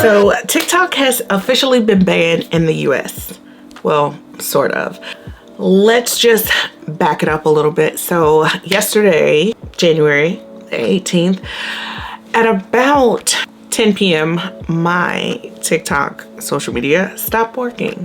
So TikTok has officially been banned in the US. Well, sort of. Let's just back it up a little bit. So yesterday, January the 18th, at about 10 p.m., my TikTok social media stopped working.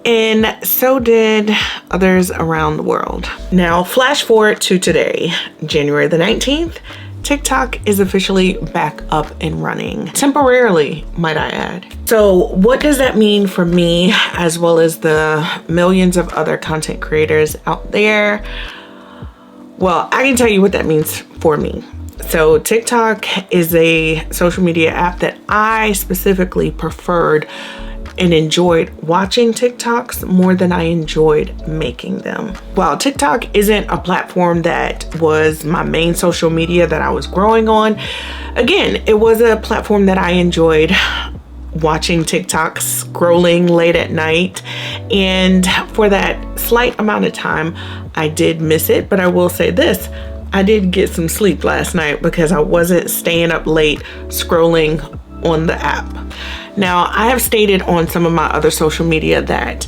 And so did others around the world. Now, flash forward to today, January the 19th, TikTok is officially back up and running. Temporarily, might I add. So what does that mean for me, as well as the millions of other content creators out there? Well, I can tell you what that means for me. So TikTok is a social media app that I specifically preferred and enjoyed watching TikToks more than I enjoyed making them. While TikTok isn't a platform that was my main social media that I was growing on, again, it was a platform that I enjoyed watching TikToks, scrolling late at night. And for that slight amount of time, I did miss it, but I will say this, I did get some sleep last night because I wasn't staying up late scrolling on the app. Now, I have stated on some of my other social media that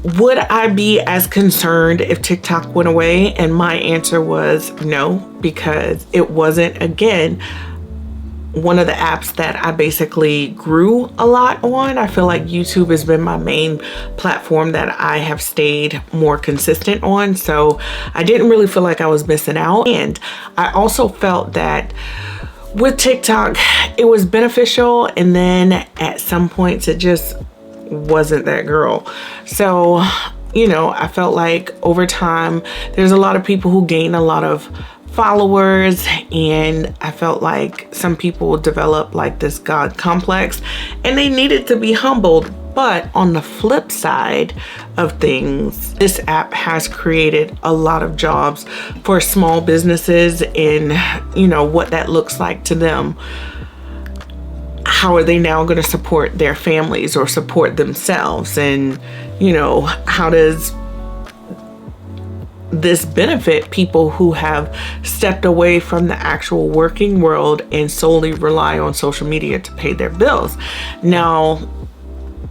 would I be as concerned if TikTok went away? And my answer was no, because it wasn't, again, one of the apps that I basically grew a lot on. I feel like YouTube has been my main platform that I have stayed more consistent on. So I didn't really feel like I was missing out. And I also felt that with TikTok, it was beneficial, and then at some points it just wasn't that girl. So, you know, I felt like over time, there's a lot of people who gain a lot of followers, and I felt like some people develop like this God complex and they needed to be humbled. But on the flip side of things, this app has created a lot of jobs for small businesses, and you know what that looks like to them. How are they now going to support their families or support themselves? And you know, how does this benefit people who have stepped away from the actual working world and solely rely on social media to pay their bills? Now,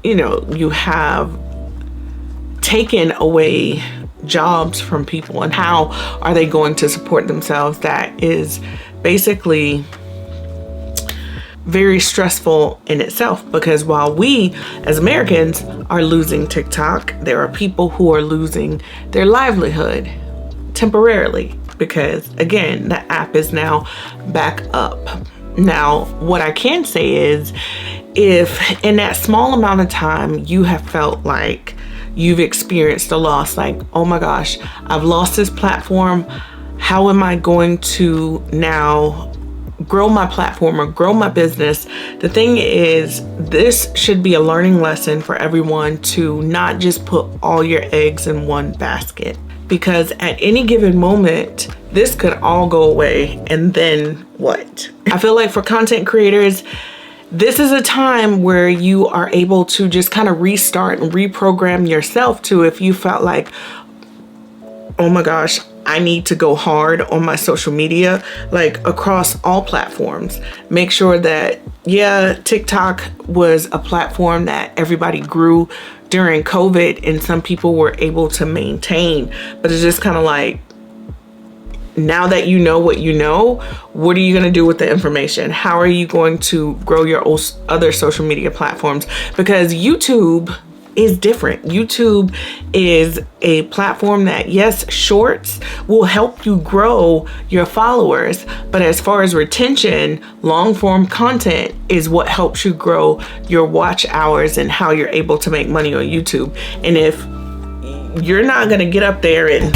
you know, you have taken away jobs from people, and how are they going to support themselves? That is basically very stressful in itself, because while we as Americans are losing TikTok, there are people who are losing their livelihood temporarily, because again, the app is now back up. Now, what I can say is, if in that small amount of time you have felt like you've experienced a loss, like, oh my gosh, I've lost this platform, how am I going to now grow my platform or grow my business? The thing is, this should be a learning lesson for everyone to not just put all your eggs in one basket, because at any given moment, this could all go away, and then what? I feel like for content creators, this is a time where you are able to just kind of restart and reprogram yourself to, if you felt like, oh my gosh, I need to go hard on my social media, like across all platforms. Make sure that, yeah, TikTok was a platform that everybody grew during COVID and some people were able to maintain, but it's just kind of like, now that you know what you know, what are you going to do with the information? How are you going to grow your other social media platforms? Because YouTube is different. YouTube is a platform that, yes, shorts will help you grow your followers, but as far as retention, long form content is what helps you grow your watch hours and how you're able to make money on YouTube. And if you're not going to get up there and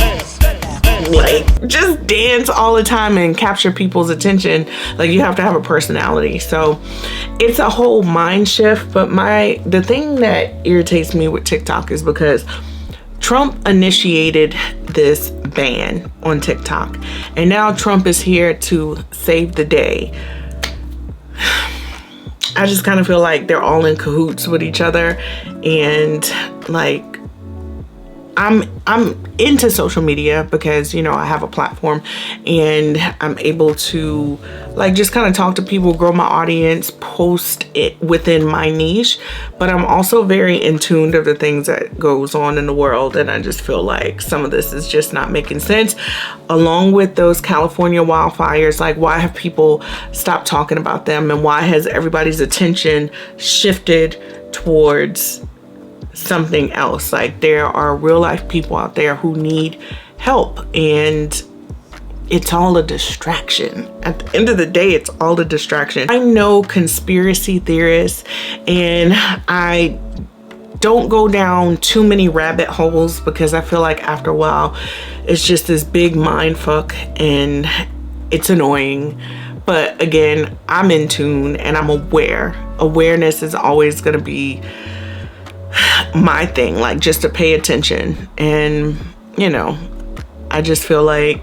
like just dance all the time and capture people's attention, like you have to have a personality. So it's a whole mind shift. But the thing that irritates me with TikTok is because Trump initiated this ban on TikTok, and now Trump is here to save the day. I just kind of feel like they're all in cahoots with each other, and like I'm into social media because, you know, I have a platform and I'm able to like just kind of talk to people, grow my audience, post it within my niche. But I'm also very in tune to the things that goes on in the world, and I just feel like some of this is just not making sense. Along with those California wildfires, like why have people stopped talking about them, and why has everybody's attention shifted towards something else? Like there are real life people out there who need help, and it's all a distraction. At the end of the day, it's all a distraction. I'm no conspiracy theorist, and I don't go down too many rabbit holes because I feel like after a while it's just this big mind fuck and it's annoying. But again, I'm in tune and I'm aware. Awareness is always going to be my thing, like just to pay attention. And you know, I just feel like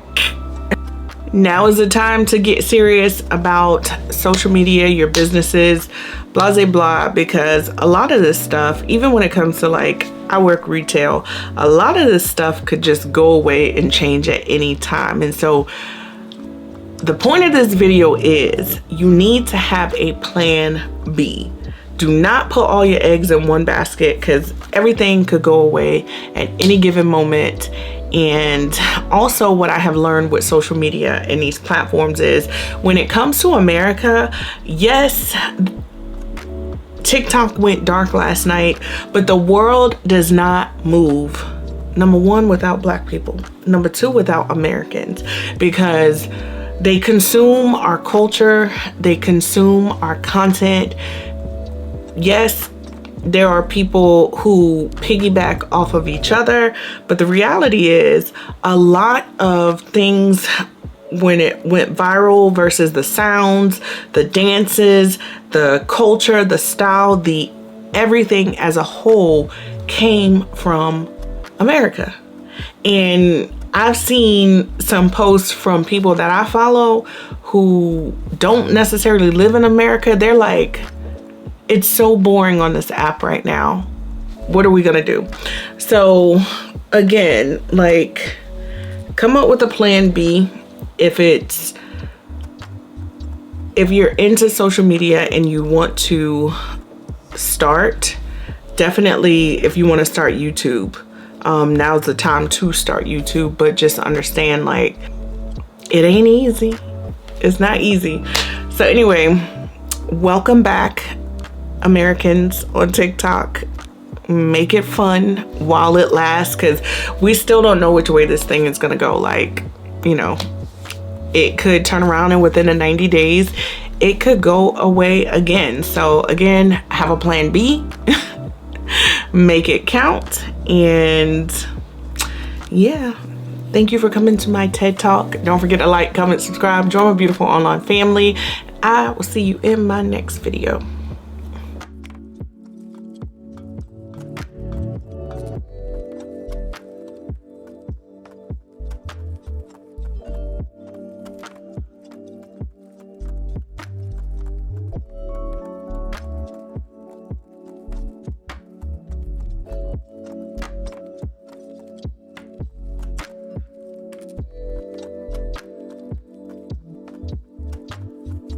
now is the time to get serious about social media, your businesses, blah blah blah, because a lot of this stuff, even when it comes to like, I work retail, a lot of this stuff could just go away and change at any time. And so the point of this video is you need to have a plan B. Do not put all your eggs in one basket, because everything could go away at any given moment. And also what I have learned with social media and these platforms is when it comes to America, yes, TikTok went dark last night, but the world does not move, number one, without Black people, number two, without Americans, because they consume our culture, they consume our content. Yes, there are people who piggyback off of each other, but the reality is a lot of things, when it went viral, versus the sounds, the dances, the culture, the style, the everything as a whole came from America. And I've seen some posts from people that I follow who don't necessarily live in America. They're like, it's so boring on this app right now. What are we gonna do? So again, like, come up with a plan B. If you're into social media and you want to start, definitely if you want to start YouTube, now's the time to start YouTube. But just understand, like, it ain't easy. It's not easy. So anyway, welcome back, Americans on TikTok. Make it fun while it lasts, because we still don't know which way this thing is gonna go. Like, you know, it could turn around and within the 90 days it could go away again. So again, have a plan B. Make it count. And yeah, thank you for coming to my TED Talk. Don't forget to like, comment, subscribe, join my beautiful online family. I will see you in my next video.